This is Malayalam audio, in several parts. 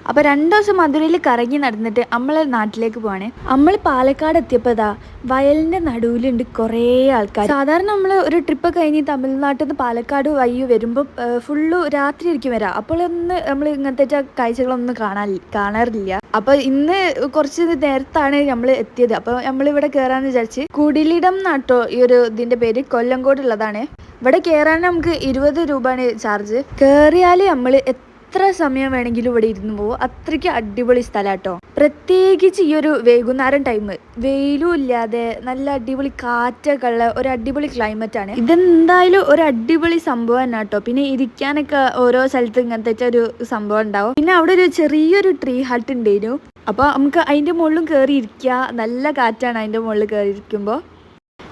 അപ്പോൾ 2 ദിവസം മധുരയിൽ കറങ്ങി നടന്നിട്ട് നമ്മളെ നാട്ടിലേക്ക് പോവാണ്. നമ്മൾ പാലക്കാട് എത്തിയപ്പോൾ ഇതാ വയലിൻ്റെ നടുവിലുണ്ട് കുറേ ആൾക്കാർ. സാധാരണ നമ്മൾ ഒരു ട്രിപ്പ് കഴിഞ്ഞ് തമിഴ്നാട്ടിൽ നിന്ന് പാലക്കാട് വഴി വരുമ്പോൾ ഫുള്ള് രാത്രി ആയിരിക്കും വരാം. അപ്പോൾ നമ്മൾ ഇങ്ങനത്തെ കാഴ്ചകളൊന്നും കാണാറില്ല. അപ്പോൾ ഇന്ന് കുറച്ച് നേരത്താണ് നമ്മൾ എത്തിയത്. അപ്പോൾ നമ്മളിവിടെ കയറാമെന്ന് വിചാരിച്ച്. കുടിലിടം നാട്ടോ ഈ ഒരു ഇതിൻ്റെ പേര്, കൊല്ലങ്കോട് ഉള്ളതാണ്. ഇവിടെ കയറാൻ നമുക്ക് 20 രൂപയാണ് ചാർജ്. കയറിയാൽ നമ്മൾ എത്ര സമയം വേണമെങ്കിലും ഇവിടെ ഇരുന്ന് പോകും. അത്രയ്ക്ക് അടിപൊളി സ്ഥലം കേട്ടോ. പ്രത്യേകിച്ച് ഈ ഒരു വൈകുന്നേരം ടൈം, വെയിലും ഇല്ലാതെ നല്ല അടിപൊളി കാറ്റൊക്കെ ഉള്ള ഒരു അടിപൊളി ക്ലൈമറ്റ് ആണ്. ഇതെന്തായാലും ഒരു അടിപൊളി സംഭവം തന്നെ കേട്ടോ. പിന്നെ ഇരിക്കാനൊക്കെ ഓരോ സ്ഥലത്ത് ഇങ്ങനത്തെ ഒരു സംഭവം ഉണ്ടാവും. പിന്നെ അവിടെ ഒരു ചെറിയൊരു ട്രീ ഹട്ട് ഉണ്ടായിരുന്നു. അപ്പോൾ നമുക്ക് അതിൻ്റെ മുകളിലും കയറി ഇരിക്കുക. നല്ല കാറ്റാണ് അതിൻ്റെ മുകളിൽ കയറി ഇരിക്കുമ്പോൾ.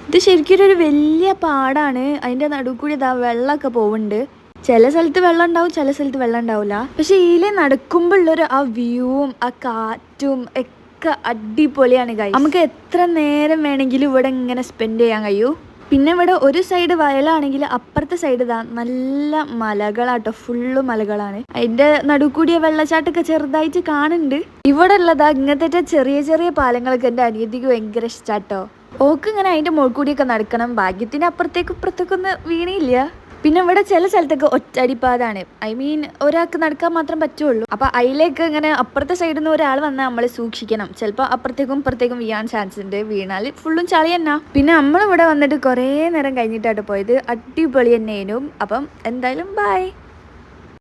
ഇത് ശരിക്കും ഒരു വലിയ പാടാണ്. അതിൻ്റെ നടുവ് കൂടി ഇതാ വെള്ളമൊക്കെ പോകുന്നുണ്ട്. ചില സ്ഥലത്ത് വെള്ളം ഉണ്ടാവും, ചില സ്ഥലത്ത് വെള്ളം ഉണ്ടാവില്ല. പക്ഷെ ഇതിലെ നടക്കുമ്പോഴുള്ളൊരു ആ വ്യൂവും ആ കാറ്റും ഒക്കെ അടിപൊളിയാണ് ഗൈസ്. നമുക്ക് എത്ര നേരം വേണമെങ്കിലും ഇവിടെ ഇങ്ങനെ സ്പെൻഡ് ചെയ്യാൻ കഴിയൂ. പിന്നെ ഇവിടെ ഒരു സൈഡ് വയലാണെങ്കിൽ അപ്പുറത്തെ സൈഡ് ഇതാ നല്ല മലകളാട്ടോ, ഫുള്ള് മലകളാണ്. അതിൻ്റെ നടുവ് കൂടിയ വെള്ളച്ചാട്ടമൊക്കെ ചെറുതായിട്ട് കാണുന്നുണ്ട്. ഇവിടെ ഉള്ളതാ ഇങ്ങനത്തെ ചെറിയ ചെറിയ പാലങ്ങളൊക്കെ എൻ്റെ അനിയത്തിക്ക് ഭയങ്കര ഇഷ്ടാട്ടോ. ഓക്ക് ഇങ്ങനെ അതിൻ്റെ മുകളിൽ കൂടിയൊക്കെ നടക്കണം. ഭാഗ്യത്തിന് അപ്പുറത്തേക്കൊന്നും വീണില്ല. പിന്നെ ഇവിടെ ചില സ്ഥലത്തൊക്കെ ഒറ്റയടിപ്പാതാണ്. ഐ മീൻ ഒരാൾക്ക് നടക്കാൻ മാത്രം പറ്റുള്ളൂ. അപ്പോൾ അതിലേക്ക് ഇങ്ങനെ അപ്പുറത്തെ സൈഡിൽ നിന്ന് ഒരാൾ വന്നാൽ നമ്മൾ സൂക്ഷിക്കണം. ചിലപ്പോൾ അപ്പുറത്തേക്കും ഇപ്പുറത്തേക്കും വീഴാൻ ചാൻസ് ഉണ്ട്. വീണാൽ ഫുള്ളും ചളി തന്നെ. പിന്നെ നമ്മളിവിടെ വന്നിട്ട് കുറേ നേരം കഴിഞ്ഞിട്ടാണ് പോയത്. അടിപൊളി തന്നെയായിരുന്നു. അപ്പം എന്തായാലും ബൈ.